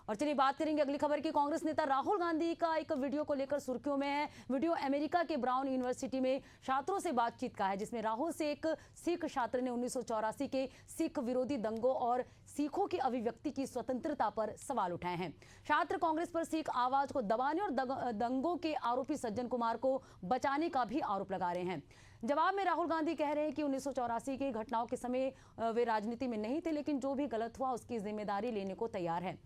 और चलिए बात करेंगे अगली खबर की। कांग्रेस नेता राहुल गांधी का एक वीडियो को लेकर सुर्खियों में है। वीडियो अमेरिका के ब्राउन यूनिवर्सिटी में छात्रों से बातचीत का है, जिसमें राहुल से एक सिख छात्र ने 1984 के सिख विरोधी दंगों और सिखों की अभिव्यक्ति की स्वतंत्रता पर सवाल उठाए हैं। छात्र कांग्रेस पर सिख आवाज को दबाने और दंगों के आरोपी सज्जन कुमार को बचाने का भी आरोप लगा रहे हैं। जवाब में राहुल गांधी कह रहे हैं कि 1984 की घटनाओं के समय वे राजनीति में नहीं थे, लेकिन जो भी गलत हुआ उसकी जिम्मेदारी लेने को तैयार है।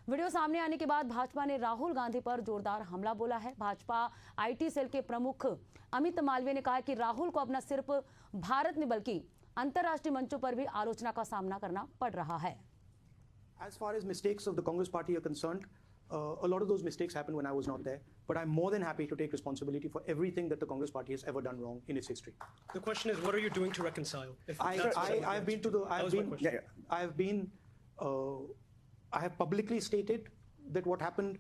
वीडियो सामने आने के बाद भाजपा ने राहुल गांधी पर जोरदार हमला बोला है। भाजपा आईटी सेल के प्रमुख अमित मालवीय ने कहा कि राहुल को अपना सिर्फ भारत में बल्कि अंतर्राष्ट्रीय मंचों पर भी आलोचना का सामना करना पड़ रहा है। As far as mistakes of the Congress party are concerned, a lot of those mistakes happened when I was not there. But I'm more than happy to take responsibility for everything that the Congress party has ever done wrong in its history. The question is, what are you doing to reconcile? I have publicly stated that what happened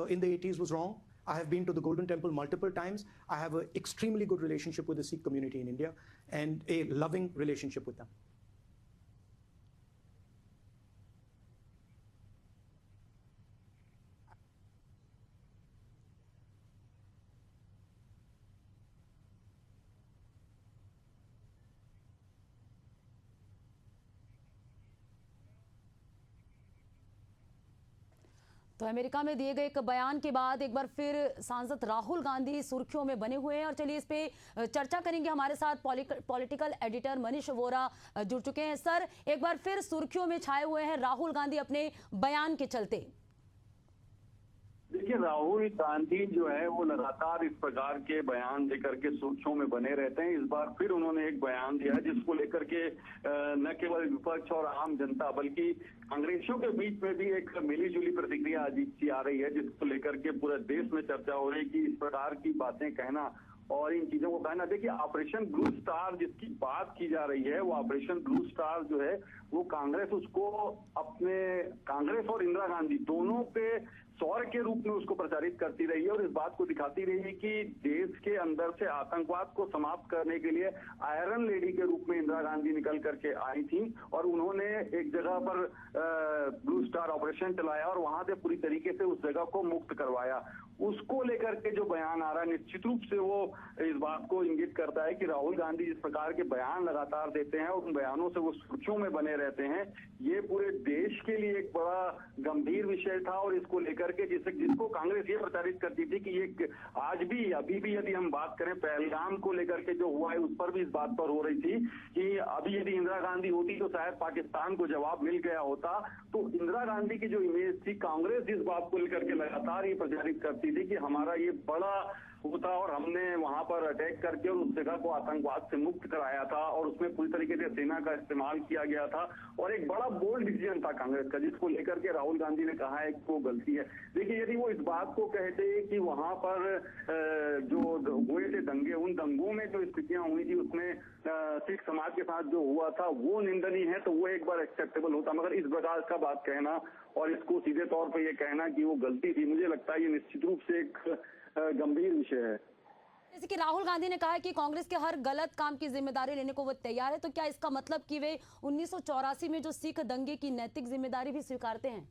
in the 80s was wrong. I have been to the Golden Temple multiple times. I have an extremely good relationship with the Sikh community in India and a loving relationship with them. तो America में दिए गए एक बयान के बाद एक बार फिर सांसद राहुल गांधी सुर्खियों में बने हुए हैं और चलिए इस पे चर्चा करेंगे। हमारे साथ पॉलिटिकल एडिटर मनीष वोरा जुड़ चुके हैं। सर, एक बार फिर सुर्खियों में छाए हुए हैं राहुल गांधी अपने बयान के चलते। देखिए, राहुल गांधी जो है वो लगातार इस प्रकार के बयान देकर के सुर्खियों में बने रहते हैं। इस बार फिर उन्होंने एक बयान दिया जिसको लेकर के न केवल विपक्ष और आम जनता बल्कि कांग्रेसियों के बीच में भी एक मिलीजुली प्रतिक्रिया अजीब सी आ रही है, जिसको लेकर के पूरे देश में चर्चा हो रही है कि इस प्रकार की बातें कहना और इन चीजों को कहना। देखिए, ऑपरेशन ब्लू स्टार जिसकी बात की जा रही है वो ऑपरेशन ब्लू स्टार जो है वो कांग्रेस उसको अपने कांग्रेस और इंदिरा गांधी दोनों पे सौर के रूप में उसको प्रचारित करती रही है और इस बात को दिखाती रही है कि देश के अंदर से आतंकवाद को समाप्त करने के लिए आयरन लेडी के रूप में इंदिरा गांधी निकल करके आई थी और उन्होंने एक जगह पर ब्लू स्टार ऑपरेशन चलाया और वहां से पूरी तरीके से उस जगह को मुक्त करवाया। उसको लेकर के जो बयान आ रहा है निश्चित रूप से वो इस बात को इंगित करता है कि राहुल गांधी जिस प्रकार के बयान लगातार देते हैं और उन बयानों से वो सुर्खियों में बने रहते हैं, ये पूरे देश के लिए एक बड़ा गंभीर विषय था और इसको लेकर के जिसको कांग्रेस ये प्रचारित करती थी कि ये आज भी अभी भी यदि हम बात करें पहलगाम को लेकर के जो हुआ है उस पर भी इस बात पर हो रही थी कि अभी यदि इंदिरा गांधी होती तो शायद पाकिस्तान को जवाब मिल गया होता। तो इंदिरा गांधी की जो इमेज थी, कांग्रेस इस बात को लेकर के लगातार ये प्रचारित करती थी कि हमारा ये बड़ा होता और हमने वहां पर अटैक करके और उस जगह को आतंकवाद से मुक्त कराया था और उसमें पूरी तरीके से सेना का इस्तेमाल किया गया था और एक बड़ा बोल्ड डिसीजन था कांग्रेस का, जिसको लेकर के राहुल गांधी ने कहा है कि वो गलती है। देखिए, यदि वो इस बात को कहते कि वहां पर जो हुए थे दंगे, उन दंगों में जो स्थितियां हुई थी उसमें सिख समाज के साथ जो हुआ था वो निंदनीय है तो वो एक बार एक्सेप्टेबल होता, मगर इस प्रकार का बात कहना और इसको सीधे तौर पर यह कहना कि वो गलती थी, मुझे लगता है ये निश्चित रूप से एक गंभीर विषय है। जैसे कि राहुल गांधी ने कहा है कि कांग्रेस के हर गलत काम की जिम्मेदारी लेने को वो तैयार है, तो क्या इसका मतलब कि वे 1984 में जो सिख दंगे की नैतिक जिम्मेदारी भी स्वीकारते हैं?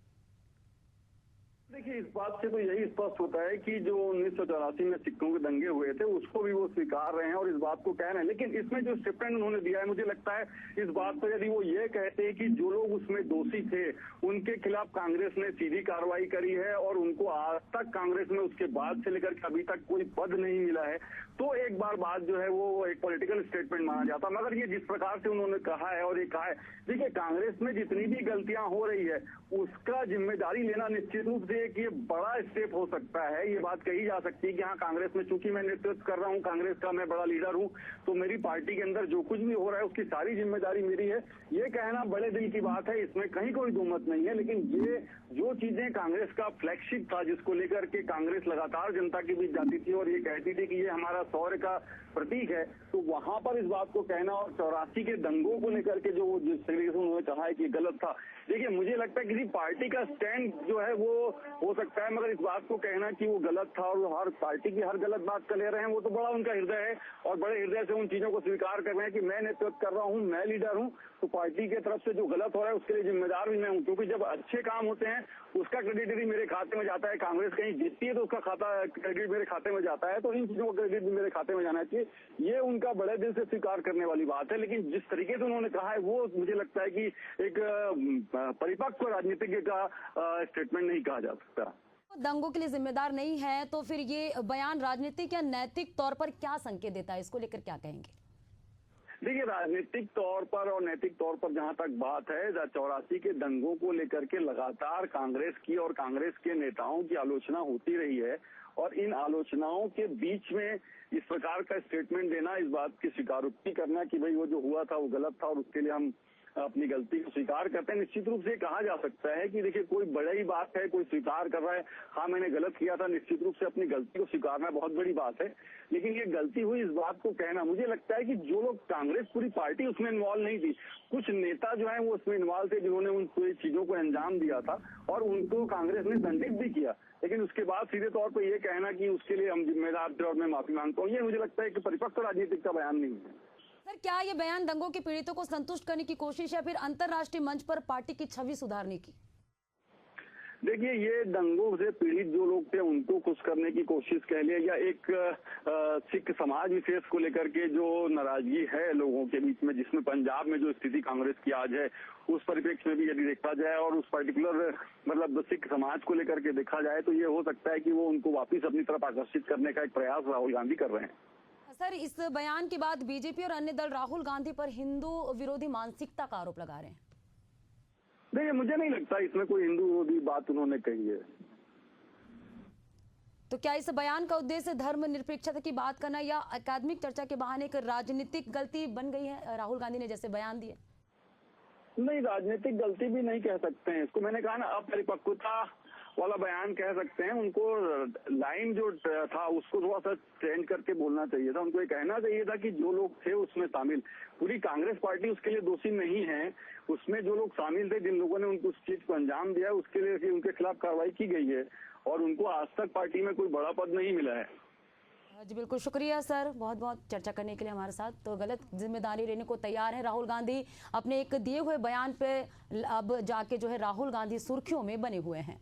देखिए, इस बात से तो यही स्पष्ट होता है कि जो 1984 में सिखों के दंगे हुए थे उसको भी वो स्वीकार रहे हैं और इस बात को कह रहे हैं। लेकिन इसमें जो स्टेटमेंट उन्होंने दिया है, मुझे लगता है इस बात पर यदि वो ये कहते हैं कि जो लोग उसमें दोषी थे उनके खिलाफ कांग्रेस ने सीधी कार्रवाई करी है और उनको आज तक कांग्रेस में उसके बाद से लेकर के अभी तक कोई पद नहीं मिला है, तो एक बार बात जो है वो एक पॉलिटिकल स्टेटमेंट माना जाता। मगर ये जिस प्रकार से उन्होंने कहा है और ये कहा है, देखिए कांग्रेस में जितनी भी गलतियां हो रही है उसका जिम्मेदारी लेना निश्चित रूप से एक ये बड़ा स्टेप हो सकता है। ये बात कही जा सकती है कि हाँ, कांग्रेस में चूंकि मैं नेतृत्व कर रहा हूँ, कांग्रेस का मैं बड़ा लीडर हूँ, तो मेरी पार्टी के अंदर जो कुछ भी हो रहा है उसकी सारी जिम्मेदारी मेरी है। ये कहना बड़े दिल की बात है, इसमें कहीं कोई दुमत नहीं है। लेकिन ये जो चीजें कांग्रेस का फ्लैगशिप था जिसको लेकर के कांग्रेस लगातार जनता के बीच जाती थी और ये कहती थी कि ये हमारा शौर्य का प्रतीक है, तो वहां पर इस बात को कहना और 84 के दंगों को लेकर के जो जिस तरीके से उन्होंने कहा है कि गलत था, देखिए मुझे लगता है किसी पार्टी का स्टैंड जो है वो हो सकता है, मगर इस बात को कहना कि वो गलत था और हर पार्टी की हर गलत बात कर ले रहे हैं, वो तो बड़ा उनका हृदय है और बड़े हृदय से उन चीजों को स्वीकार कर रहे हैं कि मैं नेतृत्व कर रहा हूँ, मैं लीडर हूँ, तो पार्टी के तरफ से जो गलत हो रहा है उसके लिए जिम्मेदार भी मैं हूँ, क्योंकि जब अच्छे काम होते हैं उसका क्रेडिट यदि मेरे खाते में जाता है, कांग्रेस कहीं जीतती है तो उसका क्रेडिट मेरे खाते में जाता है, तो इन चीजों का क्रेडिट भी मेरे खाते में जाना चाहिए। ये उनका बड़े दिल से स्वीकार करने वाली बात है, लेकिन जिस तरीके से उन्होंने कहा है वो मुझे लगता है कि एक परिपक्व राजनीतिज्ञ का स्टेटमेंट नहीं कहा जा सकता। दंगों के लिए जिम्मेदार नहीं है तो फिर ये बयान राजनीतिक या नैतिक तौर पर क्या संकेत देता है, इसको लेकर क्या कहेंगे? देखिए, राजनीतिक तौर पर और नैतिक तौर पर जहां तक बात है, 84 के दंगों को लेकर के लगातार कांग्रेस की और कांग्रेस के नेताओं की आलोचना होती रही है, और इन आलोचनाओं के बीच में इस प्रकार का स्टेटमेंट देना, इस बात की स्वीकारोक्ति करना कि भाई वो जो हुआ था वो गलत था और उसके लिए हम अपनी गलती को स्वीकार करते हैं। निश्चित रूप से कहा जा सकता है कि देखिए, कोई बड़ी बात है, कोई स्वीकार कर रहा है, हाँ मैंने गलत किया था, निश्चित रूप से अपनी गलती को स्वीकारना बहुत बड़ी बात है, लेकिन ये गलती हुई इस बात को कहना, मुझे लगता है कि जो लोग कांग्रेस पूरी पार्टी उसमें इन्वॉल्व नहीं थी, कुछ नेता जो है वो उसमें इन्वॉल्व थे जिन्होंने उन पूरी चीजों को अंजाम दिया था और उनको कांग्रेस ने दंडित भी किया, लेकिन उसके बाद सीधे तौर पर यह कहना कि उसके लिए हम जिम्मेदार थे और मैं माफी मांगता हूँ, ये मुझे लगता है कि परिपक्व राजनीतिक का बयान नहीं है। सर, क्या ये बयान दंगों के पीड़ितों को संतुष्ट करने की कोशिश है, फिर अंतर्राष्ट्रीय मंच पर पार्टी की छवि सुधारने की? देखिए, ये दंगों से पीड़ित जो लोग थे उनको खुश करने की कोशिश कह लिया, या एक सिख समाज विशेष को लेकर के जो नाराजगी है लोगों के बीच में, जिसमें पंजाब में जो स्थिति कांग्रेस की आज है उस परिप्रेक्ष्य में भी यदि देखा जाए और उस पर्टिकुलर मतलब सिख समाज को लेकर के देखा जाए, तो ये हो सकता है कि वो उनको वापिस अपनी तरफ आकर्षित करने का एक प्रयास राहुल गांधी कर रहे हैं। सर, इस बयान के बाद बीजेपी और अन्य दल राहुल गांधी पर हिंदू विरोधी मानसिकता का आरोप लगा रहे हैं। देखिए, मुझे नहीं लगता इसमें कोई हिंदू विरोधी बात उन्होंने कही है। तो क्या इस बयान का उद्देश्य धर्मनिरपेक्षता की बात करना या अकादमिक चर्चा के बहाने एक राजनीतिक गलती बन गई है, राहुल गांधी ने जैसे बयान दिए? नहीं, राजनीतिक गलती भी नहीं कह सकते हैं इसको, मैंने कहा ना, अपरिपक्वता वाला बयान कह सकते हैं। उनको लाइन जो था उसको थोड़ा सा चेंज करके बोलना चाहिए था, उनको ये कहना चाहिए था कि जो लोग थे उसमें शामिल, पूरी कांग्रेस पार्टी उसके लिए दोषी नहीं है, उसमें जो लोग शामिल थे, जिन लोगों ने उनको उस चीज को अंजाम दिया उसके लिए उनके खिलाफ कार्रवाई की गई है और उनको आज तक पार्टी में कोई बड़ा पद नहीं मिला है। जी बिल्कुल, शुक्रिया सर, बहुत बहुत चर्चा करने के लिए हमारे साथ। तो गलत जिम्मेदारी लेने को तैयार है राहुल गांधी, अपने एक दिए हुए बयान पे अब जाके जो है राहुल गांधी सुर्खियों में बने हुए हैं।